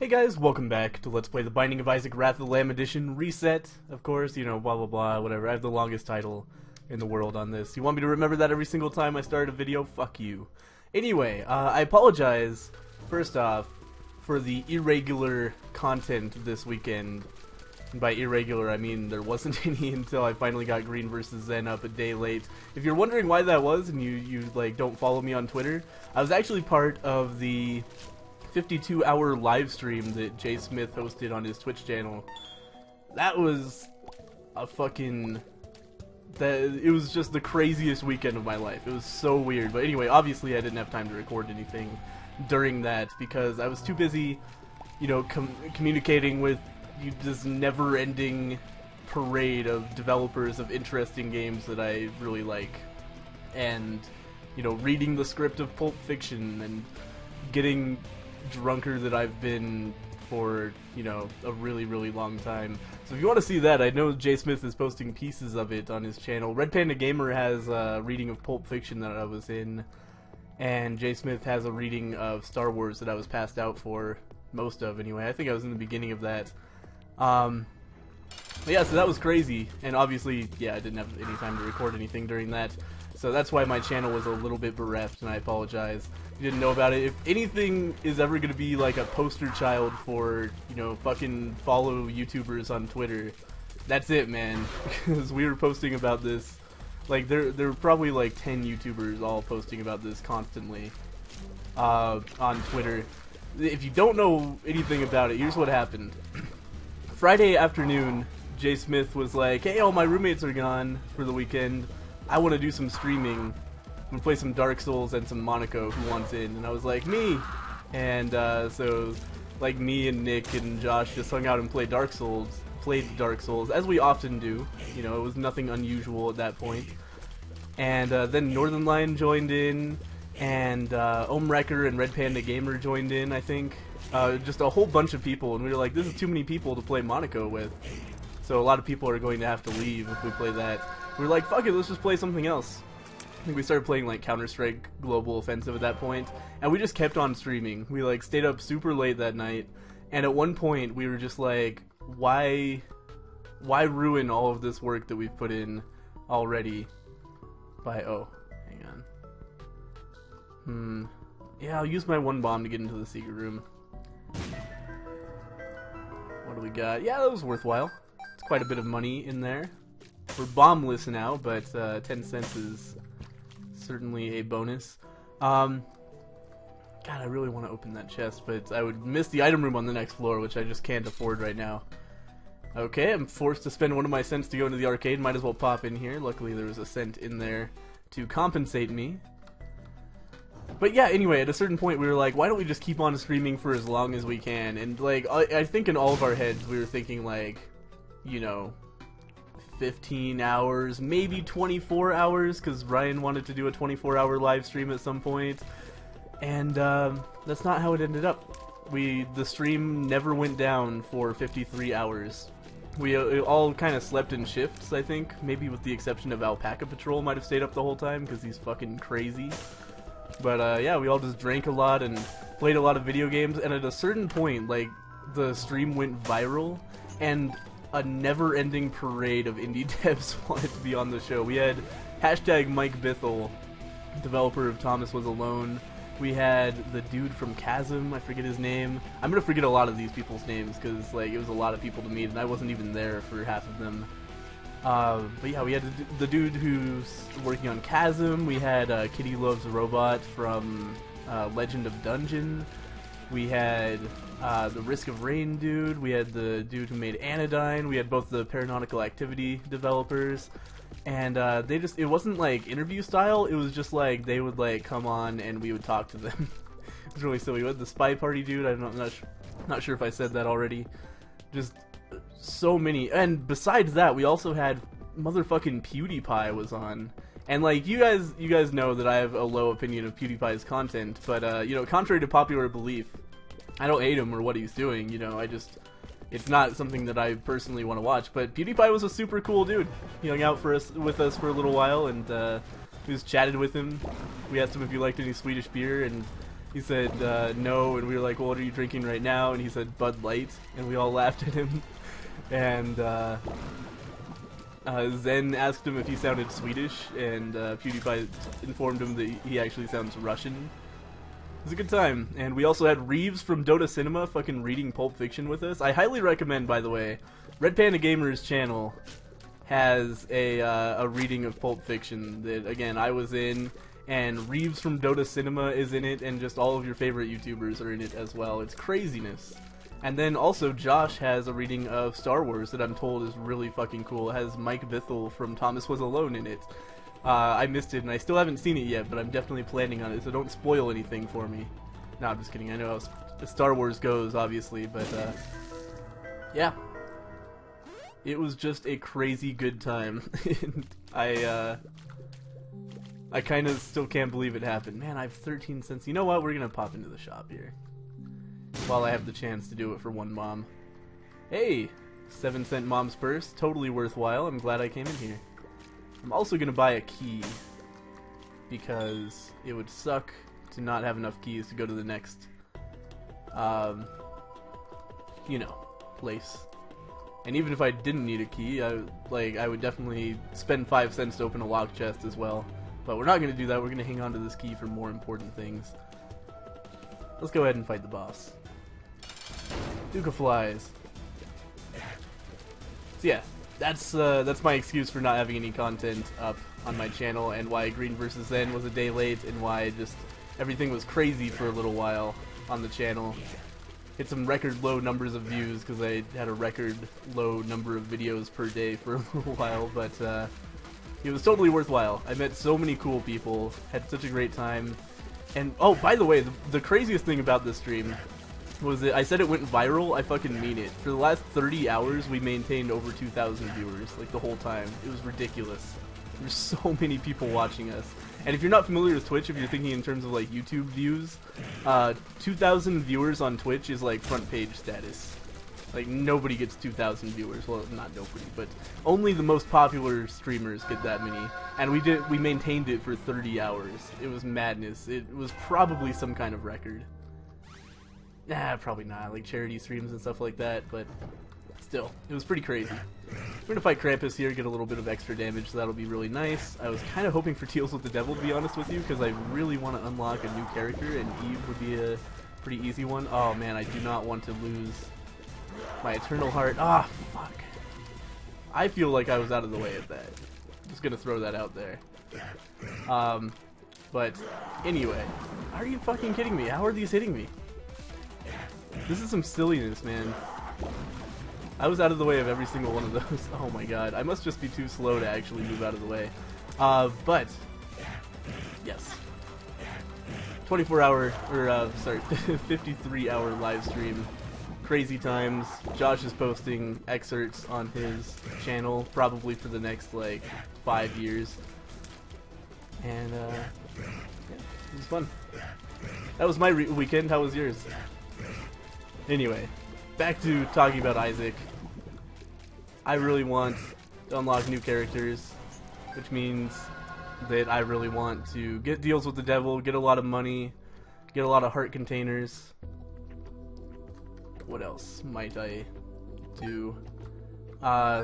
Hey guys, welcome back to Let's Play the Binding of Isaac Wrath of the Lamb Edition Reset. Of course, you know, blah blah blah, whatever. I have the longest title in the world on this. You want me to remember that every single time I start a video? Fuck you. Anyway, I apologize, first off, for the irregular content this weekend. And by irregular, I mean there wasn't any until I finally got Green vs. Zen up a day late. If you're wondering why that was, and you like don't follow me on Twitter, I was actually part of the 52-hour live stream that Jay Smith hosted on his Twitch channel. That was a fucking... it was just the craziest weekend of my life. It was so weird. But anyway, obviously I didn't have time to record anything during that because I was too busy, you know, communicating with this never-ending parade of developers of interesting games that I really like. And, you know, reading the script of Pulp Fiction and getting drunker than I've been for, you know, a really, really long time. So if you want to see that, I know Jay Smith is posting pieces of it on his channel. Red Panda Gamer has a reading of Pulp Fiction that I was in, and Jay Smith has a reading of Star Wars that I was passed out for, most of anyway. I think I was in the beginning of that. But yeah, so that was crazy, and obviously, yeah, I didn't have any time to record anything during that. So that's why my channel was a little bit bereft, and I apologize. You didn't know about it. If anything is ever going to be like a poster child for, you know, fucking follow YouTubers on Twitter, that's it, man. Because we were posting about this, like, there were probably like 10 YouTubers all posting about this constantly on Twitter. If you don't know anything about it, here's what happened. Friday afternoon, Jay Smith was like, hey, all my roommates are gone for the weekend. I want to do some streaming. I'm going to play some Dark Souls and some Monaco. Who wants in? And I was like, me! And so, like, me and Nick and Josh just hung out and played Dark Souls, as we often do. You know, it was nothing unusual at that point. And then Northern Lion joined in, and Omwrecker and Red Panda Gamer joined in, I think. Just a whole bunch of people, and we were like, this is too many people to play Monaco with. So a lot of people are going to have to leave if we play that. We were like, fuck it, let's just play something else. I think we started playing like Counter-Strike Global Offensive at that point, and we just kept on streaming. We like stayed up super late that night, and at one point we were just like, why ruin all of this work that we've put in already by, oh, hang on. Yeah, I'll use my one bomb to get into the secret room. What do we got? Yeah, that was worthwhile. It's quite a bit of money in there. We're bombless now, but 10 cents is certainly a bonus. God, I really want to open that chest, but I would miss the item room on the next floor, which I just can't afford right now. Okay, I'm forced to spend one of my cents to go into the arcade. Might as well pop in here. Luckily, there was a cent in there to compensate me. But yeah, anyway, at a certain point we were like, why don't we just keep on streaming for as long as we can? And like, I think in all of our heads we were thinking like, you know, 15 hours, maybe 24 hours, because Ryan wanted to do a 24-hour live stream at some point. And that's not how it ended up. The stream never went down for 53 hours. We all kind of slept in shifts, I think, maybe with the exception of Alpaca Patrol might have stayed up the whole time because he's fucking crazy. But yeah, we all just drank a lot and played a lot of video games, and at a certain point, like, the stream went viral, and a never-ending parade of indie devs wanted to be on the show. We had hashtag Mike Bithell, developer of Thomas Was Alone. We had the dude from Chasm, I forget his name. I'm gonna forget a lot of these people's names, because, like, it was a lot of people to meet, and I wasn't even there for half of them. But yeah, we had the dude who's working on Chasm. We had Kitty Loves Robot from Legend of Dungeon. We had the Risk of Rain dude. We had the dude who made Anodyne. We had both the Paranautical Activity developers. And it wasn't like interview style, it was just like they would like come on and we would talk to them. It was really silly. We had the Spy Party dude. I'm not sure if I said that already. Just so many, and besides that, we also had motherfucking PewDiePie was on, and like you guys know that I have a low opinion of PewDiePie's content, but you know, contrary to popular belief, I don't hate him or what he's doing. You know, it's not something that I personally want to watch. But PewDiePie was a super cool dude. He hung out with us for a little while, and we just chatted with him. We asked him if he liked any Swedish beer, and He said no, and we were like, well, what are you drinking right now? And he said Bud Light, and we all laughed at him. And Zen asked him if he sounded Swedish, and PewDiePie informed him that he actually sounds Russian. It was a good time. And we also had Reeves from Dota Cinema fucking reading Pulp Fiction with us. I highly recommend, by the way, Red Panda Gamer's channel has a reading of Pulp Fiction that, again, I was in, and Reeves from Dota Cinema is in it, and just all of your favorite YouTubers are in it as well. It's craziness. And then also Josh has a reading of Star Wars that I'm told is really fucking cool. It has Mike Bithell from Thomas Was Alone in it. I missed it, and I still haven't seen it yet, but I'm definitely planning on it, so don't spoil anything for me. No, I'm just kidding. I know how Star Wars goes, obviously, but yeah. It was just a crazy good time. I kind of still can't believe it happened. Man, I have 13 cents. You know what? We're gonna pop into the shop here while I have the chance to do it for one mom. Hey! 7-cent mom's purse. Totally worthwhile. I'm glad I came in here. I'm also gonna buy a key because it would suck to not have enough keys to go to the next, you know, place. And even if I didn't need a key, I would definitely spend 5 cents to open a lock chest as well. But we're not going to do that. We're going to hang on to this key for more important things. Let's go ahead and fight the boss. Duke of Flies. So yeah, that's my excuse for not having any content up on my channel, and why Green vs. Zen was a day late, and why just everything was crazy for a little while on the channel. Hit some record low numbers of views because I had a record low number of videos per day for a little while, but it was totally worthwhile. I met so many cool people, had such a great time, and oh, by the way, the craziest thing about this stream was that I said it went viral. I fucking mean it. For the last 30 hours, we maintained over 2,000 viewers, like the whole time. It was ridiculous. There's so many people watching us. And if you're not familiar with Twitch, if you're thinking in terms of like YouTube views, 2,000 viewers on Twitch is like front page status. Like nobody gets 2,000 viewers. Well, not nobody, but only the most popular streamers get that many. And we maintained it for 30 hours. It was madness. It was probably some kind of record. Nah, probably not. Like charity streams and stuff like that, but still, it was pretty crazy. We're gonna fight Krampus here, get a little bit of extra damage, so that'll be really nice. I was kind of hoping for Teals with the Devil, to be honest with you, because I really want to unlock a new character, and Eve would be a pretty easy one. Oh man, I do not want to lose my Eternal Heart. Ah, fuck. I feel like I was out of the way of that. Just gonna throw that out there. But anyway, are you fucking kidding me? How are these hitting me? This is some silliness, man. I was out of the way of every single one of those. Oh my god. I must just be too slow to actually move out of the way. But, yes. 24-hour, or, sorry, 53-hour live stream. Crazy times. Josh is posting excerpts on his channel, probably for the next, like, 5 years. And, yeah, it was fun. That was my weekend. How was yours? Anyway, back to talking about Isaac. I really want to unlock new characters, which means that I really want to get deals with the devil, get a lot of money, get a lot of heart containers. What else might I do?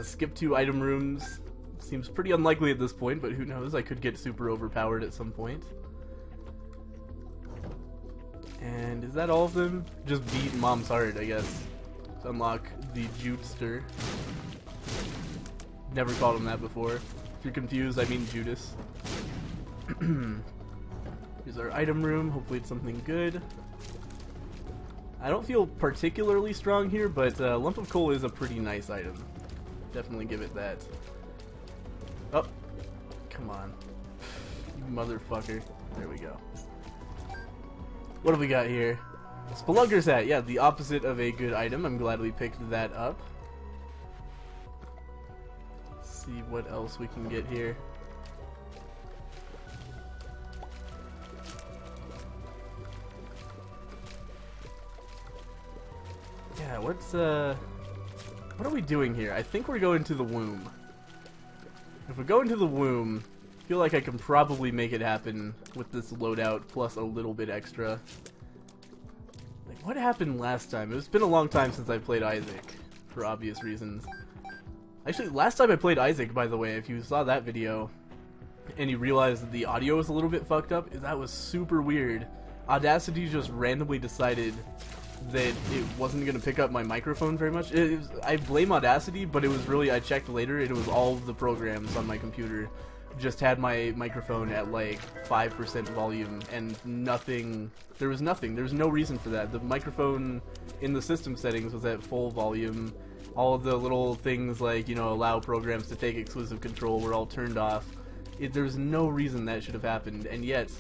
Skip 2 item rooms. Seems pretty unlikely at this point, but who knows? I could get super overpowered at some point. And is that all of them? Just beat Mom's Heart, I guess. To unlock the Jutester. Never called him that before. If you're confused, I mean Judas. Here's our item room. Hopefully it's something good. I don't feel particularly strong here, but Lump of Coal is a pretty nice item. Definitely give it that. Oh, come on. You motherfucker. There we go. What have we got here? Spelunker's hat. Yeah, the opposite of a good item. I'm glad we picked that up. Let's see what else we can get here. Yeah, what are we doing here? I think we're going to the womb. If we go into the womb, I feel like I can probably make it happen with this loadout plus a little bit extra. what happened last time? It's been a long time since I played Isaac, for obvious reasons. Actually, last time I played Isaac, by the way, if you saw that video, and you realized that the audio was a little bit fucked up, that was super weird. Audacity just randomly decided that it wasn't going to pick up my microphone very much. I blame Audacity, but it was really, I checked later, it was all of the programs on my computer just had my microphone at like 5% volume, and nothing, there was no reason for that. The microphone in the system settings was at full volume. All of the little things like, you know, allow programs to take exclusive control were all turned off. There's no reason that should have happened, and yet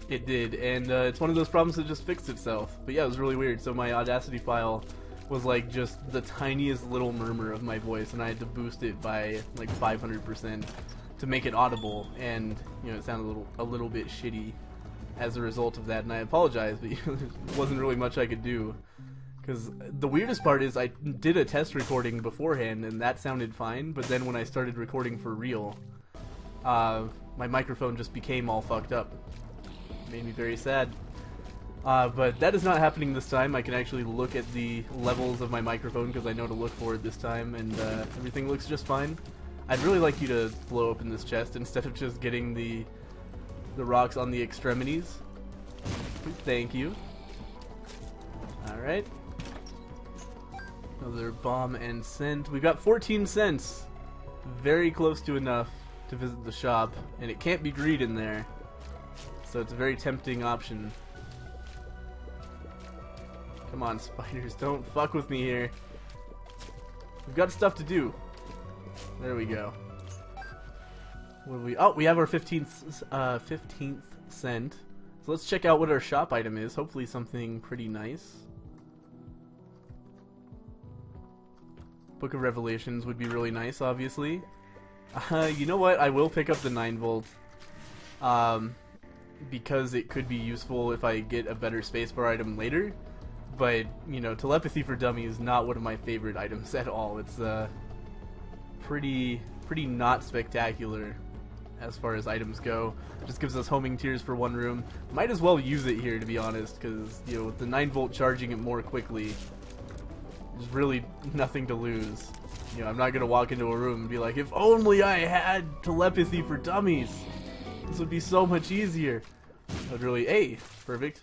it did, and it's one of those problems that just fixed itself. But yeah, it was really weird. So my Audacity file was like just the tiniest little murmur of my voice, and I had to boost it by like 500% to make it audible, and you know, it sounded a little bit shitty as a result of that, and I apologize, but there wasn't really much I could do. Because the weirdest part is I did a test recording beforehand, and that sounded fine, but then when I started recording for real, my microphone just became all fucked up. It made me very sad. But that is not happening this time. I can actually look at the levels of my microphone because I know to look for it this time, and everything looks just fine. I'd really like you to blow open this chest instead of just getting the rocks on the extremities. Thank you. Alright. Another bomb and scent. We've got 14 cents. Very close to enough to visit the shop, and it can't be greed in there. So it's a very tempting option. Come on, spiders, don't fuck with me here. We've got stuff to do. There we go. What do we? Oh, we have our 15th cent. So let's check out what our shop item is. Hopefully something pretty nice. Book of Revelations would be really nice, obviously. You know what? I will pick up the 9-volt. Because it could be useful if I get a better spacebar item later. But, you know, Telepathy for Dummies is not one of my favorite items at all. It's pretty not spectacular as far as items go. Just gives us homing tiers for one room. Might as well use it here, to be honest, because, you know, with the 9-volt charging it more quickly, there's really nothing to lose. You know, I'm not going to walk into a room and be like, if only I had Telepathy for Dummies, this would be so much easier. I'd really, hey, perfect.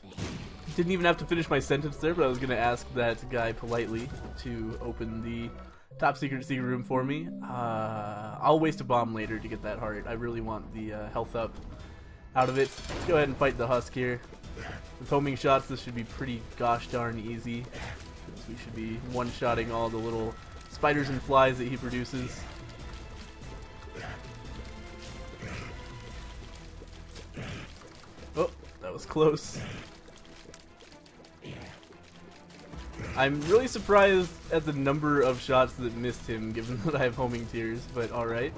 Didn't even have to finish my sentence there, but I was going to ask that guy politely to open the top secret room for me. I'll waste a bomb later to get that heart. I really want the health up out of it. Let's go ahead and fight the husk here. With homing shots, this should be pretty gosh darn easy. We should be one-shotting all the little spiders and flies that he produces. Oh, that was close. I'm really surprised at the number of shots that missed him, given that I have homing tiers, but alright.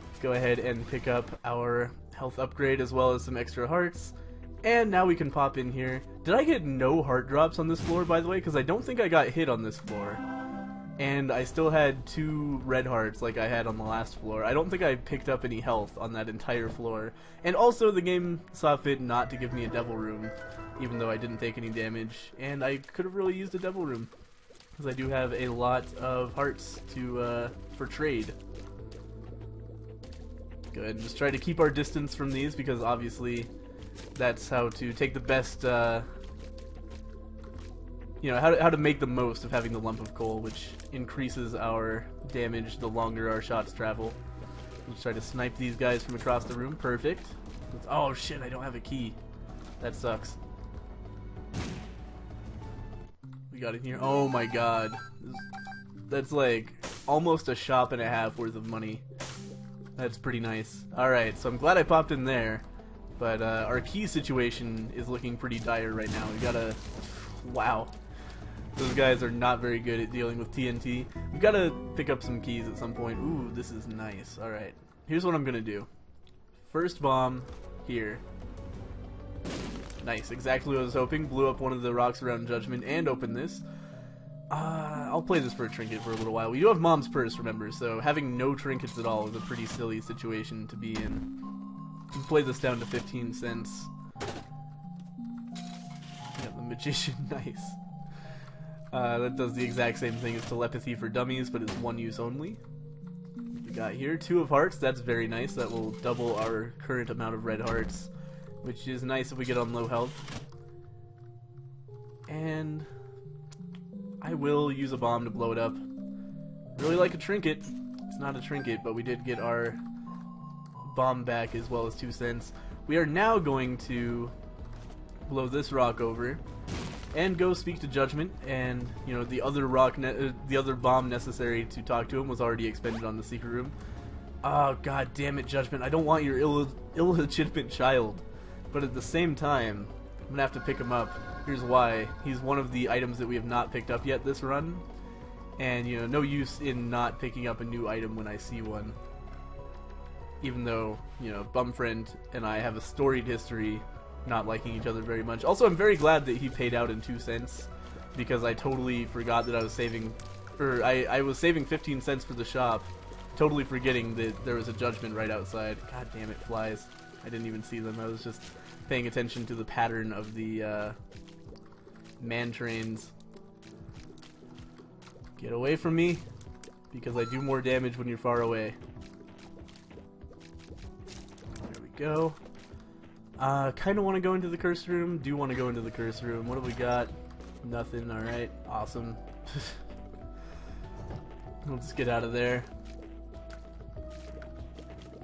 Let's go ahead and pick up our health upgrade as well as some extra hearts. And now we can pop in here. Did I get no heart drops on this floor, by the way? Because I don't think I got hit on this floor. And I still had 2 red hearts like I had on the last floor. I don't think I picked up any health on that entire floor. And also the game saw fit not to give me a devil room, even though I didn't take any damage. And I could have really used a devil room, because I do have a lot of hearts to for trade. Go ahead and just try to keep our distance from these, because obviously that's how to take the best, you know, how to make the most of having the lump of coal, which increases our damage the longer our shots travel. Let's try to snipe these guys from across the room. Perfect. Oh shit, I don't have a key. That sucks. We got in here. Oh my god. That's like almost a shop and a half worth of money. That's pretty nice. Alright, so I'm glad I popped in there. But our key situation is looking pretty dire right now. We gotta... Wow. Those guys are not very good at dealing with TNT. We've gotta pick up some keys at some point. Ooh, this is nice. Alright. Here's what I'm gonna do. First bomb here. Nice. Exactly what I was hoping. Blew up one of the rocks around Judgement and opened this. I'll play this for a trinket for a little while. We do have Mom's Purse, remember, so having no trinkets at all is a pretty silly situation to be in. Play this down to 15 cents. Yeah, the Magician. Nice. That does the exact same thing as Telepathy for Dummies, but it's one use only. We got here 2 of hearts. That's very nice. That will double our current amount of red hearts, which is nice if we get on low health. And I will use a bomb to blow it up. Really like a trinket. It's not a trinket, but we did get our bomb back as well as 2 cents. We are now going to blow this rock over and go speak to Judgement, and you know, the other the other bomb necessary to talk to him was already expended on the secret room. Oh god damn it, Judgement, I don't want your illegitimate child, but at the same time I'm gonna have to pick him up. Here's why. He's one of the items that we have not picked up yet this run, and you know, no use in not picking up a new item when I see one, even though, you know, Bumfriend and I have a storied history not liking each other very much. Also, I'm very glad that he paid out in 2 cents, because I totally forgot that I was saving, or I was saving 15 cents for the shop, totally forgetting that there was a Judgement right outside. God damn it, flies. I didn't even see them. I was just paying attention to the pattern of the man trains. Get away from me, because I do more damage when you're far away. There we go. Kind of want to go into the curse room. Do want to go into the curse room. What do we got? Nothing. Alright. Awesome. We'll just get out of there.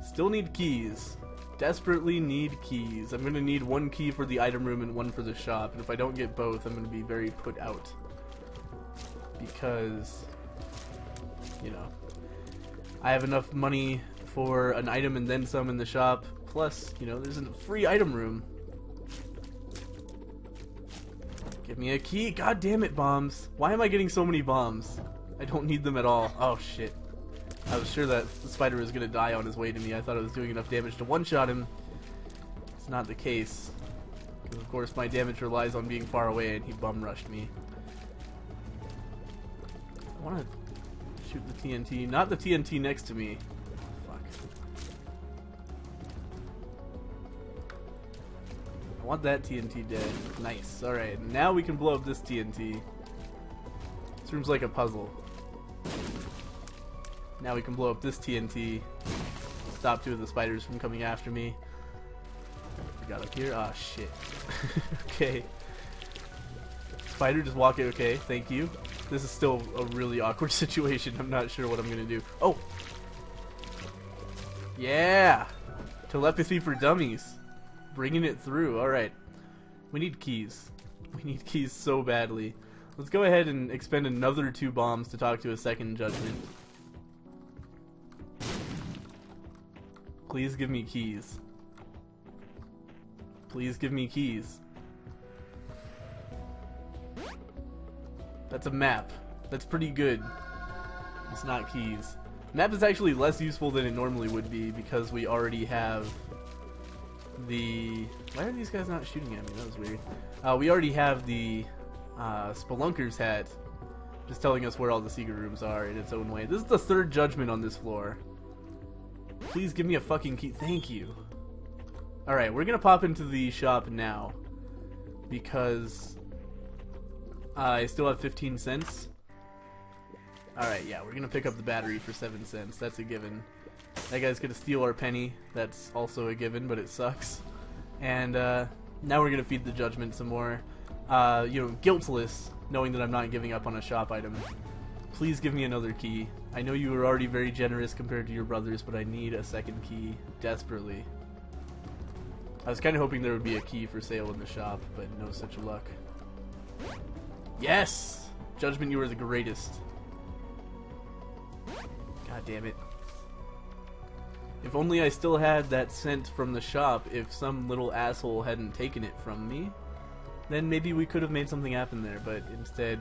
Still need keys. Desperately need keys. I'm going to need 1 key for the item room and 1 for the shop. And if I don't get both, I'm going to be very put out. Because, you know, I have enough money for an item and then some in the shop. Plus, you know, there's a free item room. Give me a key. God damn it, bombs. Why am I getting so many bombs? I don't need them at all. Oh, shit. I was sure that the spider was going to die on his way to me. I thought I was doing enough damage to one-shot him. It's not the case. Because, of course, my damage relies on being far away, and he bum-rushed me. I want to shoot the TNT. Not the TNT next to me. I want that TNT dead. Nice. Alright, now we can blow up this TNT. This room's like a puzzle. Now we can blow up this TNT. Stop 2 of the spiders from coming after me. We got up here. Ah, shit. Okay. Spider, just walk it. Okay, thank you. This is still a really awkward situation. I'm not sure what I'm gonna do. Oh! Yeah! Telepathy for Dummies. Bringing it through. Alright. We need keys. We need keys so badly. Let's go ahead and expend another 2 bombs to talk to a second Judgement. Please give me keys. Please give me keys. That's a map. That's pretty good. It's not keys. Map is actually less useful than it normally would be, because we already have the... Why are these guys not shooting at me? That was weird. We already have the Spelunker's hat, just telling us where all the secret rooms are in its own way. This is the 3rd Judgement on this floor. Please give me a fucking key. Thank you. Alright, we're gonna pop into the shop now, because I still have 15 cents. Alright, yeah, we're gonna pick up the battery for 7 cents. That's a given. That guy's gonna steal our penny. That's also a given, but it sucks. And now we're gonna feed the Judgement some more. You know, guiltless, knowing that I'm not giving up on a shop item. Please give me another key. I know you were already very generous compared to your brothers, but I need a second key desperately. I was kind of hoping there would be a key for sale in the shop, but no such luck. Yes! Judgement, you are the greatest. God damn it. If only I still had that scent from the shop, if some little asshole hadn't taken it from me, then maybe we could have made something happen there, but instead,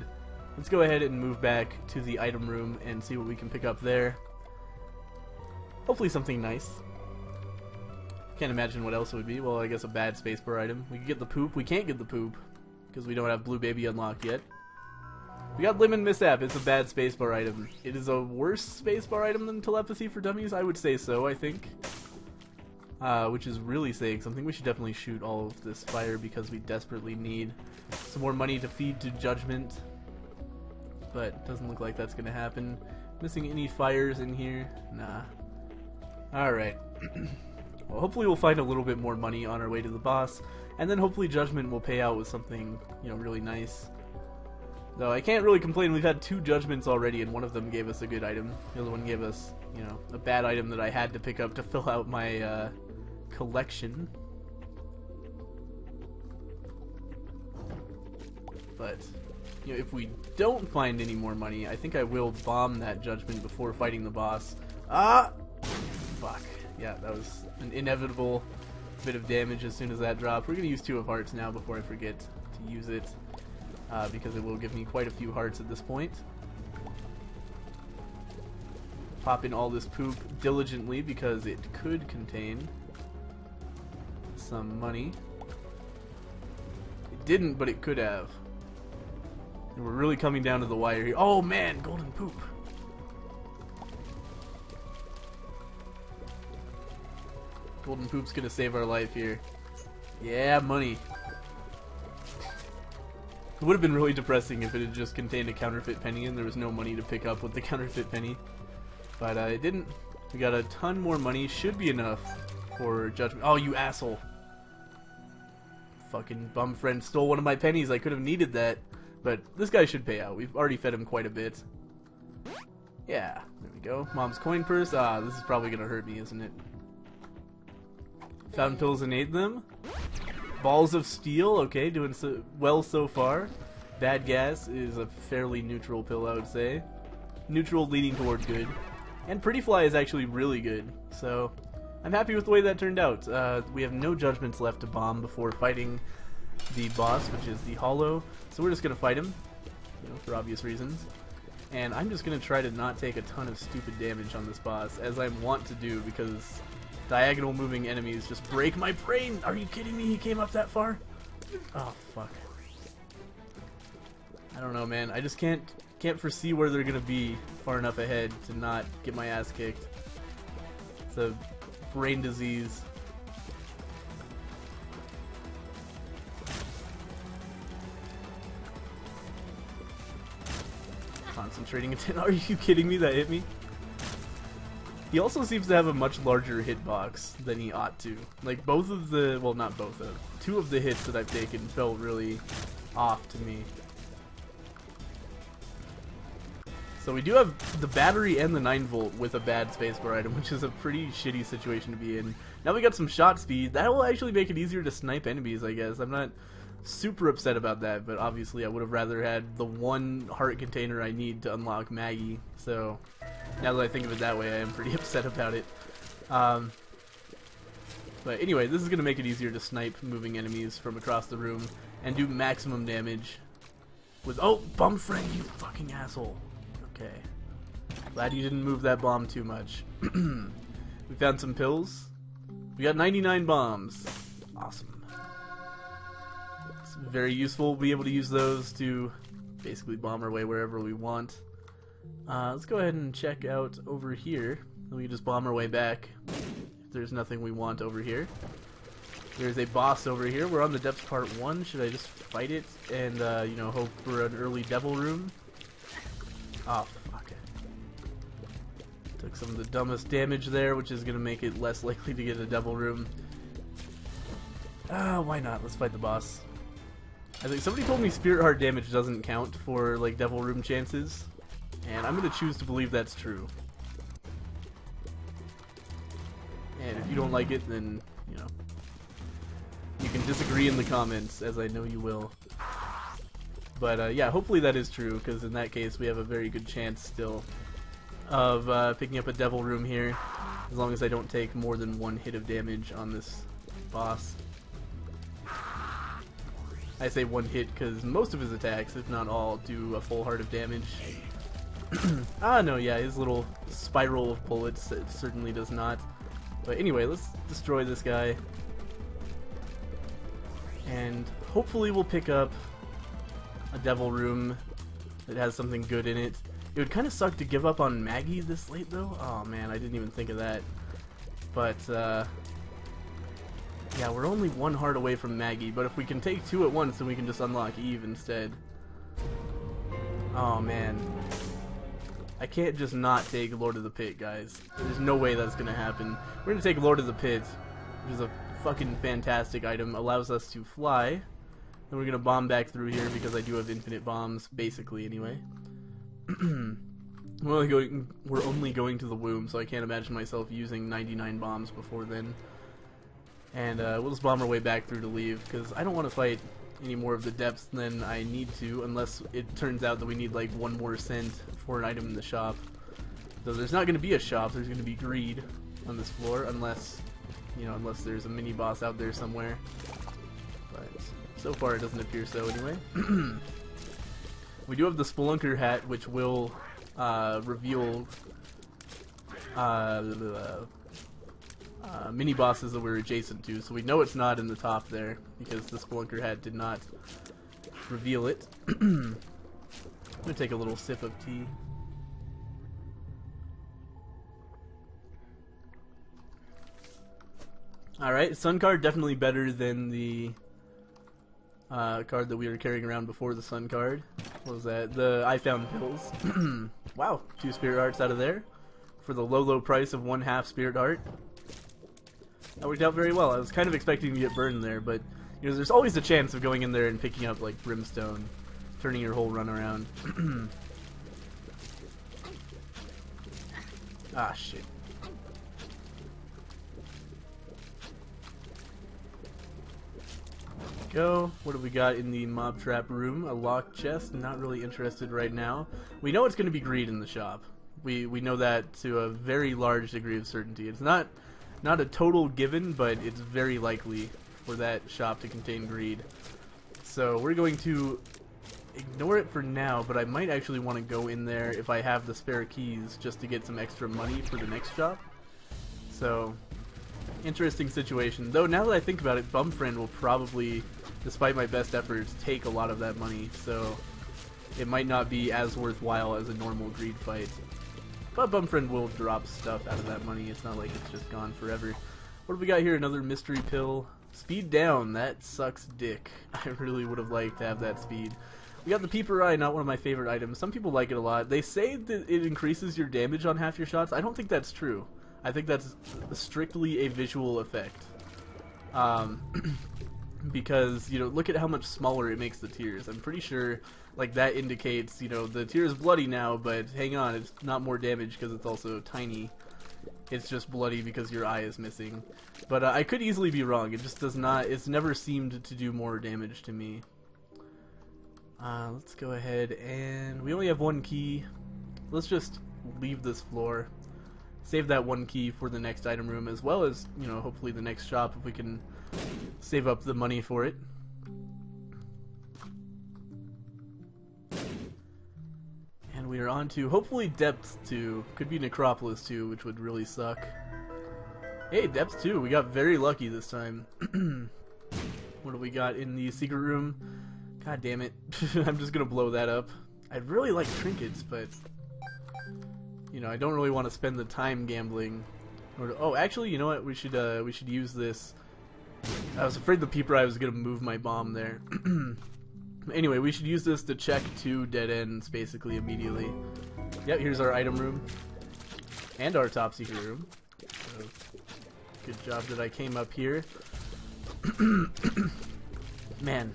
let's go ahead and move back to the item room and see what we can pick up there. Hopefully something nice. Can't imagine what else it would be. Well, I guess a bad spacebar item. We could get the poop. We can't get the poop, because we don't have Blue Baby unlocked yet. We got Lemon Mishap. It's a bad spacebar item. It is a worse spacebar item than Telepathy for Dummies? I would say so, I think. which is really saying something. We should definitely shoot all of this fire because we desperately need some more money to feed to Judgement. But doesn't look like that's gonna happen. Missing any fires in here? Nah. Alright. Well, hopefully we'll find a little bit more money on our way to the boss, and then hopefully Judgement will pay out with something, you know, really nice. Though I can't really complain, we've had 2 Judgments already, and one of them gave us a good item. The other one gave us, you know, a bad item that I had to pick up to fill out my collection. But, you know, if we don't find any more money, I think I will bomb that Judgement before fighting the boss. Ah! Fuck. Yeah, that was an inevitable bit of damage as soon as that dropped. We're going to use 2 of hearts now before I forget to use it, because it will give me quite a few hearts at this point. Pop in all this poop diligently because it could contain some money. It didn't, but it could have. And we're really coming down to the wire here. Oh man, golden poop. Golden poop's gonna save our life here. Yeah, money. It would have been really depressing if it had just contained a counterfeit penny and there was no money to pick up with the counterfeit penny. But it didn't. We got a ton more money. Should be enough for Judgement. Oh, you asshole. Fucking bum friend stole one of my pennies. I could have needed that. But this guy should pay out. We've already fed him quite a bit. Yeah, there we go. Mom's coin purse. Ah, this is probably gonna hurt me, isn't it? Fountain pills and ate them. Balls of steel. Okay, doing so well so far. Bad gas is a fairly neutral pill, I would say. Neutral leaning toward good. And Pretty Fly is actually really good. So I'm happy with the way that turned out. We have no Judgments left to bomb before fighting the boss, which is the Hollow. So we're just gonna fight him, you know, for obvious reasons. And I'm just gonna try to not take a ton of stupid damage on this boss, as I want to do, because diagonal moving enemies just break my brain. Are you kidding me? He came up that far? Oh fuck. I don't know, man. I just can't foresee where they're gonna be far enough ahead to not get my ass kicked. It's a brain disease. Concentrating attention. Are you kidding me? That hit me? He also seems to have a much larger hitbox than he ought to. Like, both of the, well, not both of, 2 of the hits that I've taken felt really off to me. So we do have the battery and the 9-volt with a bad spacebar item, which is a pretty shitty situation to be in. Now we got some shot speed. That will actually make it easier to snipe enemies, I guess. I'm not super upset about that, but obviously I would have rather had the 1 heart container I need to unlock Maggie. So now that I think of it that way, I am pretty upset about it. But anyway, this is going to make it easier to snipe moving enemies from across the room and do maximum damage with... Oh, bum friend, you fucking asshole. Okay. Glad you didn't move that bomb too much. We found some pills. We got 99 bombs. Awesome. It's very useful. We'll be able to use those to basically bomb our way wherever we want. Let's go ahead and check out over here. We can just bomb our way back if there's nothing we want over here. There's a boss over here. We're on the depths part 1. Should I just fight it and, you know, hope for an early devil room? Oh, fuck it. Took some of the dumbest damage there, which is going to make it less likely to get a devil room. Why not? Let's fight the boss. I think somebody told me Spirit Heart damage doesn't count for, like, devil room chances. And I'm going to choose to believe that's true. And if you don't like it, then, you know, you can disagree in the comments, as I know you will. But yeah, hopefully that is true, because in that case we have a very good chance still of picking up a devil room here, as long as I don't take more than 1 hit of damage on this boss. I say 1 hit because most of his attacks, if not all, do a full heart of damage. Ah, no, yeah, his little spiral of bullets certainly does not. But anyway, let's destroy this guy. And hopefully we'll pick up a devil room that has something good in it. It would kind of suck to give up on Maggie this late, though. Oh, man, I didn't even think of that. But, Yeah, we're only one heart away from Maggie, but if we can take 2 at once, then we can just unlock Eve instead. Oh, man. I can't just not take Lord of the Pit, guys. There's no way that's gonna happen. We're gonna take Lord of the Pit, which is a fucking fantastic item. Allows us to fly. Then we're gonna bomb back through here because I do have infinite bombs, basically, anyway. We're only going to the womb, so I can't imagine myself using 99 bombs before then. And we'll just bomb our way back through to leave, because I don't want to fight any more of the depths than I need to, unless it turns out that we need like 1 more cent for an item in the shop. So there's not going to be a shop, there's going to be greed on this floor, unless, you know, unless there's a mini boss out there somewhere. But so far it doesn't appear so anyway. We do have the Spelunker hat, which will reveal mini bosses that we're adjacent to, so we know it's not in the top there because the Spelunker hat did not reveal it. I'm gonna take a little sip of tea. Alright, Sun card definitely better than the card that we were carrying around before the Sun card. What was that? The I Found Pills. Wow, 2 Spirit Hearts out of there for the low price of 1/2 Spirit Heart. That worked out very well. I was kind of expecting to get burned there, but you know, there's always a chance of going in there and picking up like Brimstone, turning your whole run around. Ah, shit. Go. What do we got in the mob trap room? A locked chest. Not really interested right now. We know it's going to be greed in the shop. We know that to a very large degree of certainty. It's not a total given, but it's very likely for that shop to contain greed. So we're going to ignore it for now, but I might actually want to go in there if I have the spare keys just to get some extra money for the next shop. So, interesting situation. Though now that I think about it, Bumfriend will probably, despite my best efforts, take a lot of that money, so it might not be as worthwhile as a normal greed fight. But Bumfriend will drop stuff out of that money. It's not like it's just gone forever. What have we got here? Another mystery pill. Speed down. That sucks dick. I really would have liked to have that speed. We got the Peeper Eye, not one of my favorite items. Some people like it a lot. They say that it increases your damage on half your shots. I don't think that's true. I think that's strictly a visual effect. Because, you know, look at how much smaller it makes the tears. I'm pretty sure, like, that indicates, you know, the tear is bloody now, but hang on, it's not more damage because it's also tiny. It's just bloody because your eye is missing. But I could easily be wrong. It just does not, it's never seemed to do more damage to me. Let's go ahead and we only have 1 key. Let's just leave this floor. Save that 1 key for the next item room, as well as, you know, hopefully the next shop if we can save up the money for it. And we are on to, hopefully, Depths 2. Could be Necropolis 2, which would really suck. Hey, Depths 2. We got very lucky this time. What do we got in the secret room? God damn it. I'm just gonna blow that up. I'd really like trinkets, but you know, I don't really want to spend the time gambling. Oh, actually, you know what? We should use this. I was afraid the Peeper Eye was gonna move my bomb there. Anyway, we should use this to check 2 dead ends basically immediately. Yep, here's our item room and our top secret room. So, good job that I came up here. Man.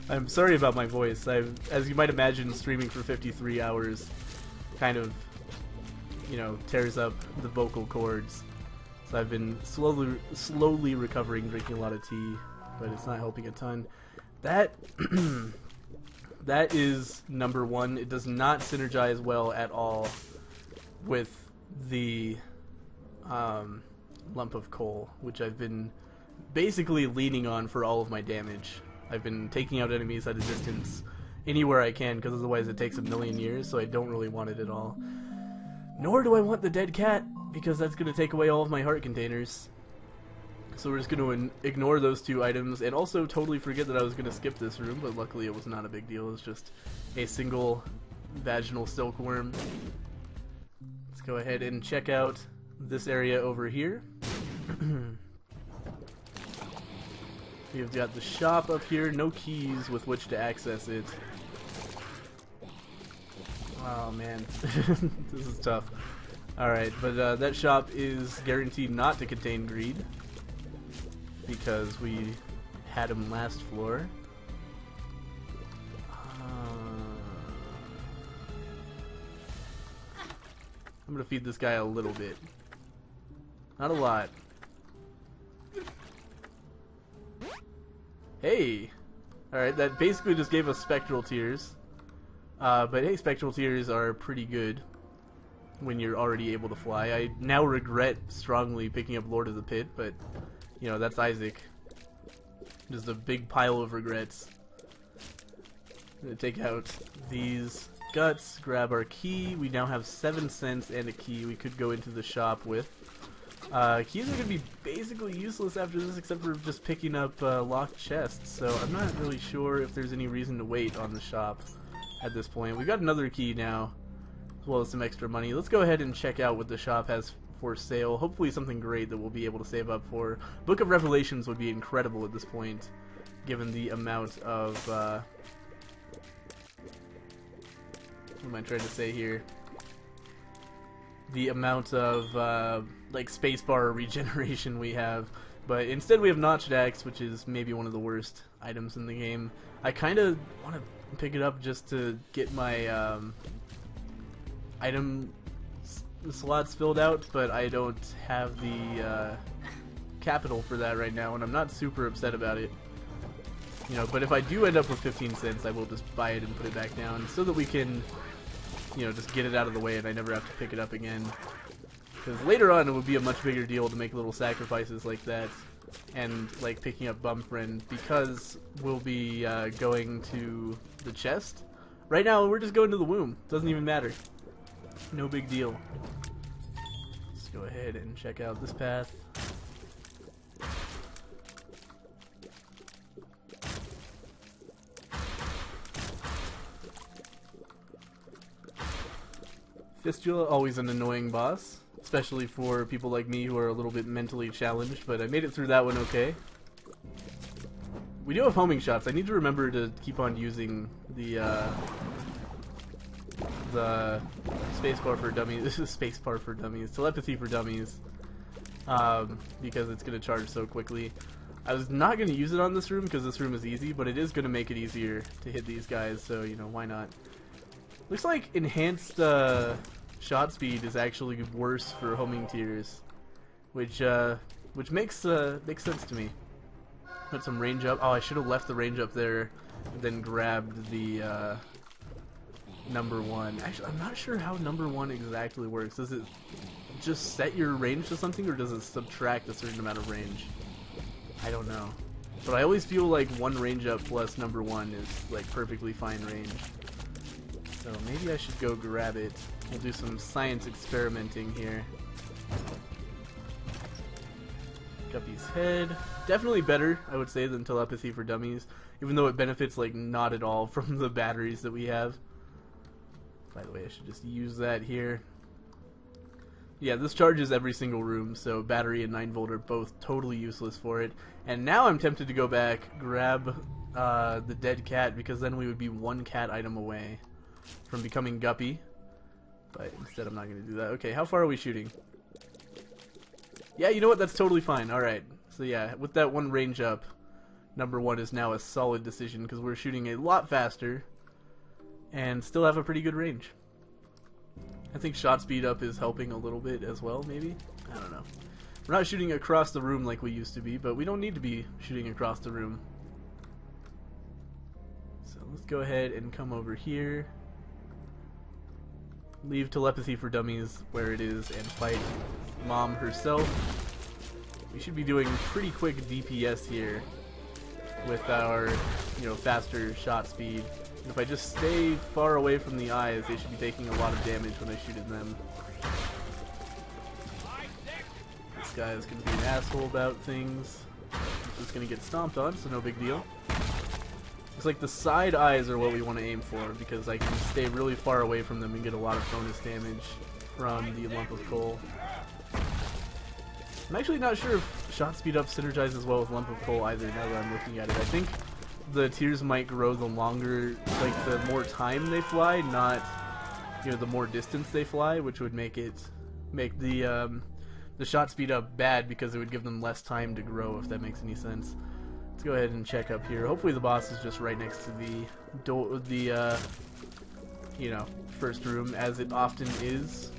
I'm sorry about my voice. As you might imagine, streaming for 53 hours kind of, you know, tears up the vocal cords. So I've been slowly recovering, drinking a lot of tea, but it's not helping a ton. That is number 1. It does not synergize well at all with the lump of coal, which I've been basically leaning on for all of my damage. I've been taking out enemies at a distance anywhere I can, because otherwise it takes a million years, so I don't really want it at all. Nor do I want the dead cat, because that's going to take away all of my heart containers. So we're just going to ignore those 2 items, and also totally forget that I was going to skip this room, but luckily it was not a big deal. It was just a single vaginal silkworm. Let's go ahead and check out this area over here. We've got the shop up here, no keys with which to access it. Oh man, this is tough. Alright, but that shop is guaranteed not to contain greed, because we had him last floor. I'm gonna feed this guy a little bit. Not a lot. Hey! Alright, that basically just gave us spectral tears. But hey, spectral tears are pretty good when you're already able to fly. I now regret strongly picking up Lord of the Pit, but, you know, that's Isaac. Just a big pile of regrets. I'm gonna take out these guts, grab our key. We now have 7 cents and a key we could go into the shop with. Keys are going to be basically useless after this, except for just picking up locked chests, so I'm not really sure if there's any reason to wait on the shop at this point. We got another key now, as well as some extra money. Let's go ahead and check out what the shop has for sale. Hopefully something great that we'll be able to save up for. Book of Revelations would be incredible at this point, given the amount of... what am I trying to say here? The amount of like spacebar regeneration we have, but instead we have Notched Axe, which is maybe one of the worst items in the game. I kind of want to pick it up just to get my item slots filled out, but I don't have the capital for that right now, and I'm not super upset about it. You know, but if I do end up with 15 cents, I will just buy it and put it back down so that we can, you know, just get it out of the way and I never have to pick it up again. Because later on it would be a much bigger deal to make little sacrifices like that, and like picking up Bum Friend, because we'll be going to the chest. Right now we're just going to the womb. Doesn't even matter. No big deal. Let's go ahead and check out this path. Fistula, always an annoying boss, especially for people like me who are a little bit mentally challenged, but I made it through that one okay. We do have homing shots. I need to remember to keep on using the spacebar for dummies, spacebar for dummies, telepathy for dummies, because it's going to charge so quickly. I was not going to use it on this room because this room is easy, but it is going to make it easier to hit these guys, so, you know, why not? Looks like enhanced shot speed is actually worse for homing tiers, which makes sense to me. Put some range up. Oh, I should have left the range up there, and then grabbed the number 1. Actually, I'm not sure how number 1 exactly works. Does it just set your range to something, or does it subtract a certain amount of range? I don't know. But I always feel like 1 range up plus number 1 is like perfectly fine range. So maybe I should go grab it. We'll do some science experimenting here. Guppy's head. Definitely better, I would say, than telepathy for dummies, even though it benefits like not at all from the batteries that we have. By the way, I should just use that here. Yeah, this charges every single room, so battery and 9V are both totally useless for it. And now I'm tempted to go back, grab the dead cat, because then we would be 1 cat item away from becoming Guppy. But instead I'm not going to do that. Okay, how far are we shooting? Yeah, you know what? That's totally fine. Alright. So yeah, with that 1 range up, number 1 is now a solid decision, because we're shooting a lot faster and still have a pretty good range. I think shot speed up is helping a little bit as well, maybe? I don't know. We're not shooting across the room like we used to be, but we don't need to be shooting across the room. So let's go ahead and come over here. Leave telepathy for dummies where it is and fight Mom herself. We should be doing pretty quick DPS here with our, you know, faster shot speed. And if I just stay far away from the eyes, they should be taking a lot of damage when I shoot at them. This guy is going to be an asshole about things. He's just going to get stomped on, so no big deal. It's like the side eyes are what we want to aim for, because I can stay really far away from them and get a lot of bonus damage from the lump of coal. I'm actually not sure if shot speed up synergizes well with lump of coal either, now that I'm looking at it. I think the tiers might grow the longer, like the more time they fly, not, you know, the more distance they fly, which would make the shot speed up bad because it would give them less time to grow, if that makes any sense. Let's go ahead and check up here. Hopefully the boss is just right next to the you know, first room, as it often is.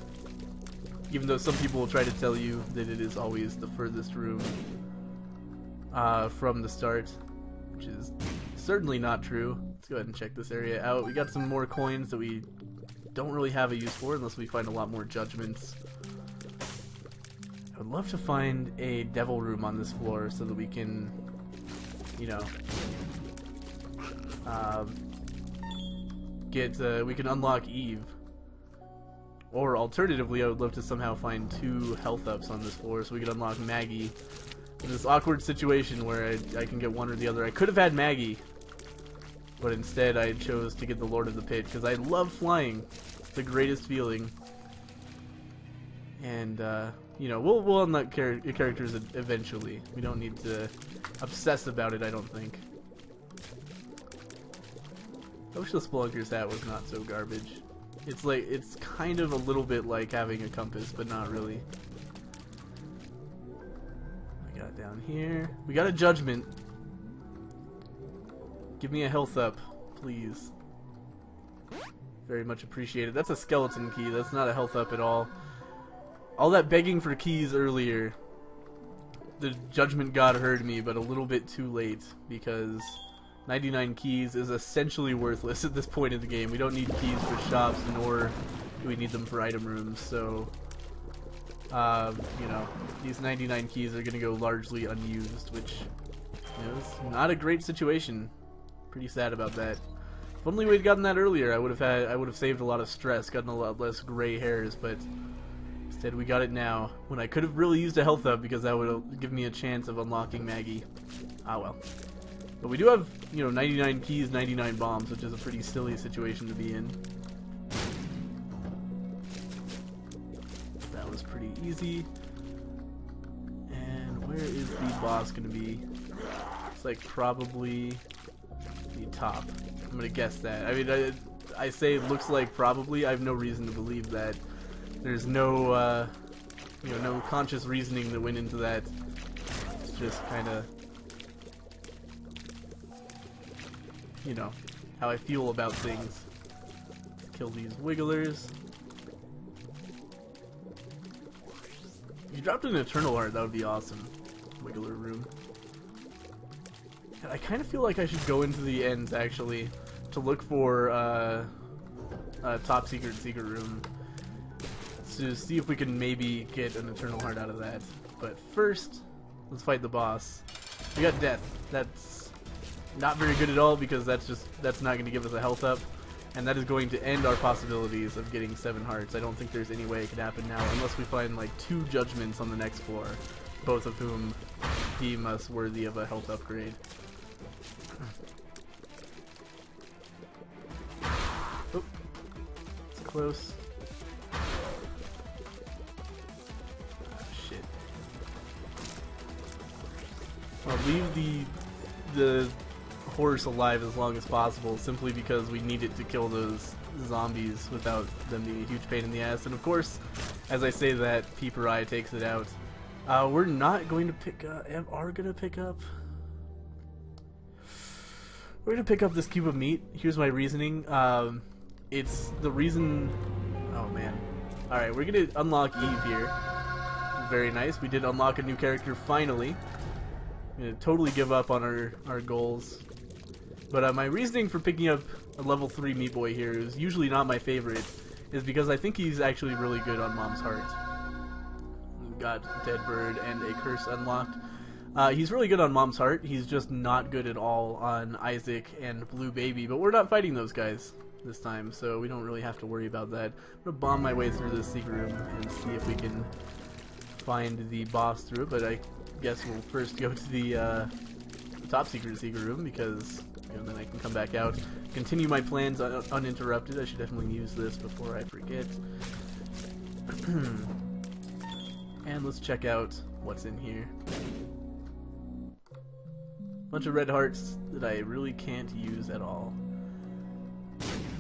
Even though some people will try to tell you that it is always the furthest room from the start, which is certainly not true. Let's go ahead and check this area out. We got some more coins that we don't really have a use for unless we find a lot more judgments. I would love to find a devil room on this floor so that we can, you know, we can unlock Eve. Or alternatively, I would love to somehow find 2 health ups on this floor so we could unlock Maggie. In this awkward situation where I can get one or the other. I could have had Maggie, but instead I chose to get the Lord of the Pit because I love flying. It's the greatest feeling. And, you know, we'll unlock characters eventually. We don't need to obsess about it, I don't think. I wish the Spelunker's hat was not so garbage. It's like, it's kind of a little bit like having a compass, but not really. We got down here. We got a Judgement. Give me a health up, please. Very much appreciated. That's a skeleton key. That's not a health up at all. All that begging for keys earlier, the Judgement God heard me, but a little bit too late, because 99 keys is essentially worthless at this point in the game. We don't need keys for shops, nor do we need them for item rooms, so you know, these 99 keys are going to go largely unused, which, you know, is not a great situation. Pretty sad about that. If only we'd gotten that earlier, I would have saved a lot of stress, gotten a lot less gray hairs, but instead we got it now, when I could have really used a health up because that would give me a chance of unlocking Maggie. Ah well. But we do have, you know, 99 keys, 99 bombs, which is a pretty silly situation to be in. That was pretty easy. And where is the boss going to be? It's like probably the top. I'm going to guess that. I mean, I say it looks like probably. I have no reason to believe that. There's no, you know, no conscious reasoning that went into that. It's just kind of, you know, how I feel about things. Let's kill these wigglers. If you dropped an Eternal Heart, that would be awesome. Wiggler room. And I kind of feel like I should go into the ends, actually, to look for a top secret room. To see if we can maybe get an Eternal Heart out of that. But first, let's fight the boss. We got Death. That's not very good at all because that's not going to give us a health up, and that is going to end our possibilities of getting 7 hearts. I don't think there's any way it could happen now unless we find like 2 Judgments on the next floor, both of whom deem us worthy of a health upgrade. Oh, it's close. I'll leave the horse alive as long as possible, simply because we need it to kill those zombies without them being a huge pain in the ass. And of course, as I say that, PEEPER Eye takes it out. We're not going to pick up. We're going to pick up this cube of meat. Here's my reasoning. It's the reason. Oh man. All right, we're going to unlock Eve here. Very nice. We did unlock a new character finally. I'm gonna totally give up on our goals. But my reasoning for picking up a level 3 Meat Boy here is usually not my favorite, is because I think he's actually really good on Mom's Heart. We've got Dead Bird and a Curse unlocked. He's really good on Mom's Heart, he's just not good at all on Isaac and Blue Baby, but we're not fighting those guys this time, so we don't really have to worry about that. I'm gonna bomb my way through this secret room and see if we can find the boss through it, but I guess we'll first go to the top secret room because, you know, then I can come back out, continue my plans uninterrupted. I should definitely use this before I forget. And let's check out what's in here. Bunch of red hearts that I really can't use at all.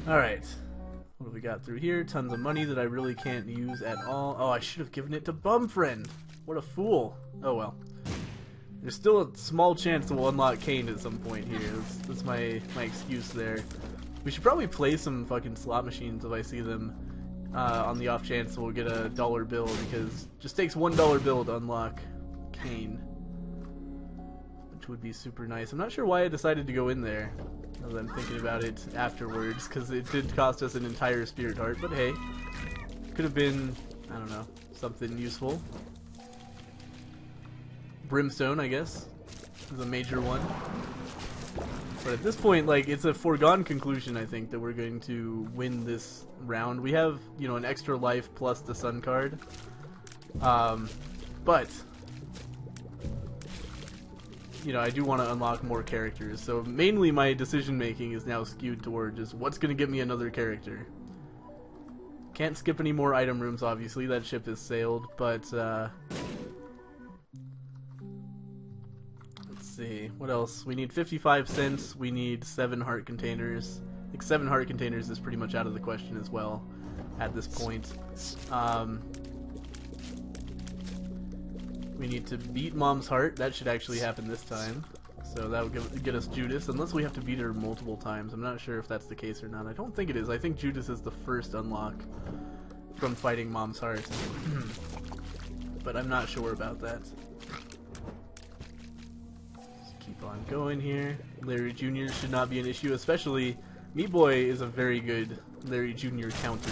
Alright. What have we got through here? Tons of money that I really can't use at all. Oh, I should have given it to Bumfriend! What a fool. Oh well. There's still a small chance that we'll unlock Kane at some point here. That's my excuse there. We should probably play some fucking slot machines if I see them on the off chance we'll get a dollar bill, because it just takes $1 bill to unlock Kane. Which would be super nice. I'm not sure why I decided to go in there, as I'm thinking about it afterwards, because it did cost us an entire spirit heart, but hey. Could have been, I don't know, something useful. Brimstone, I guess, is a major one. But at this point, like, it's a foregone conclusion, I think, that we're going to win this round. We have, you know, an extra life plus the sun card. But, you know, I do want to unlock more characters. So mainly my decision making is now skewed toward just what's going to get me another character. Can't skip any more item rooms, obviously. That ship has sailed, but, see, what else? We need 55 cents, we need 7 heart containers. I think 7 heart containers is pretty much out of the question as well at this point. We need to beat Mom's heart. That should actually happen this time. So that would get us Judas, unless we have to beat her multiple times. I'm not sure if that's the case or not. I don't think it is. I think Judas is the first unlock from fighting Mom's heart. But I'm not sure about that. Keep on going here. Larry Jr. should not be an issue, especially Meat Boy is a very good Larry Jr. counter.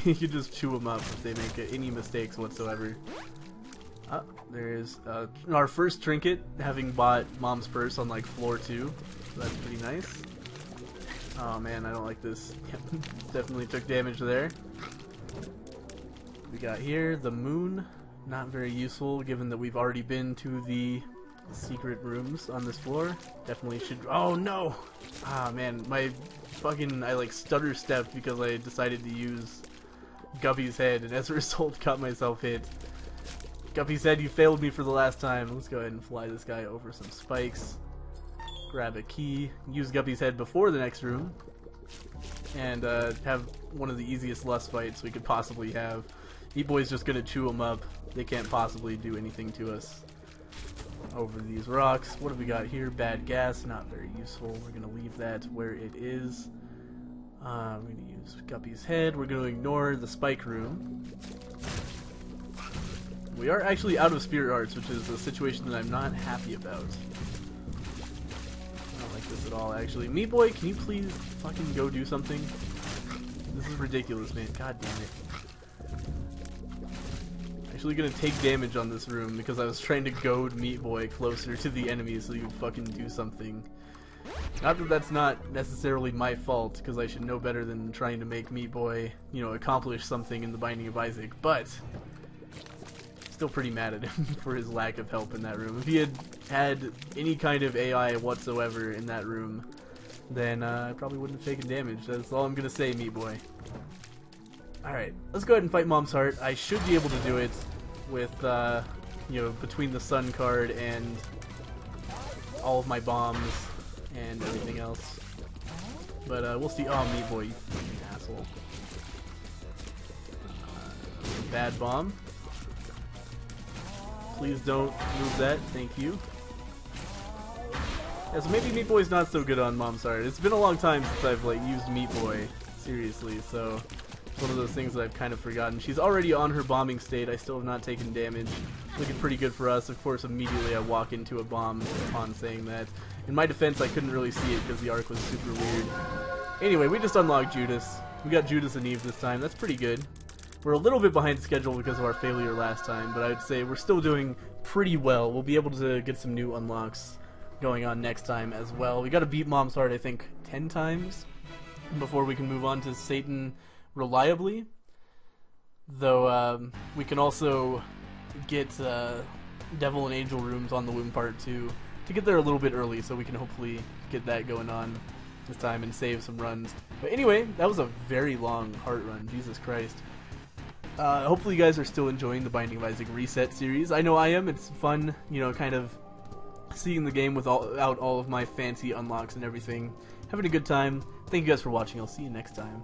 You can just chew him up if they make any mistakes whatsoever. There is our first trinket, having bought Mom's purse on like floor 2. So that's pretty nice. Oh man, I don't like this. Definitely took damage there. We got here the moon. Not very useful given that we've already been to the secret rooms on this floor. Definitely should. Oh no! Ah man, I like stutter stepped because I decided to use Guppy's head, and as a result got myself hit. Guppy's head, you failed me for the last time. Let's go ahead and fly this guy over some spikes. Grab a key. Use Guppy's head before the next room. And have one of the easiest lust fights we could possibly have. Meat Boy's just gonna chew him up. They can't possibly do anything to us. Over these rocks. What have we got here? Bad gas, not very useful. We're gonna leave that where it is. We're gonna use Guppy's head. We're gonna ignore the spike room. We are actually out of spirit hearts, which is a situation that I'm not happy about. I don't like this at all, actually. Meat Boy, can you please fucking go do something? This is ridiculous, man. God damn it. Actually gonna take damage on this room because I was trying to goad Meat Boy closer to the enemy so he would fucking do something. Not that that's not necessarily my fault, because I should know better than trying to make Meat Boy, you know, accomplish something in the Binding of Isaac, but still pretty mad at him for his lack of help in that room. If he had had any kind of AI whatsoever in that room, then I probably wouldn't have taken damage. That's all I'm gonna say, Meat Boy. Alright, let's go ahead and fight Mom's heart. I should be able to do it with, you know, between the sun card and all of my bombs and everything else. But we'll see. Oh, Meat Boy, you fucking asshole. Bad bomb. Please don't move that. Thank you. Yeah, so maybe Meat Boy's not so good on Mom's heart. It's been a long time since I've like used Meat Boy seriously, so it's one of those things that I've kind of forgotten. She's already on her bombing state. I still have not taken damage. Looking pretty good for us. Of course, immediately I walk into a bomb upon saying that. In my defense, I couldn't really see it because the arc was super weird. Anyway, we just unlocked Judas. We got Judas and Eve this time. That's pretty good. We're a little bit behind schedule because of our failure last time, but I'd say we're still doing pretty well. We'll be able to get some new unlocks going on next time as well. We got to beat Mom's heart, I think, 10 times before we can move on to Satan reliably. Though we can also get Devil and Angel rooms on the Womb Part 2 to get there a little bit early, so we can hopefully get that going on this time and save some runs. But anyway, that was a very long heart run. Jesus Christ. Hopefully you guys are still enjoying the Binding of Isaac Reset series. I know I am. It's fun, you know, kind of seeing the game without all of my fancy unlocks and everything. Having a good time. Thank you guys for watching. I'll see you next time.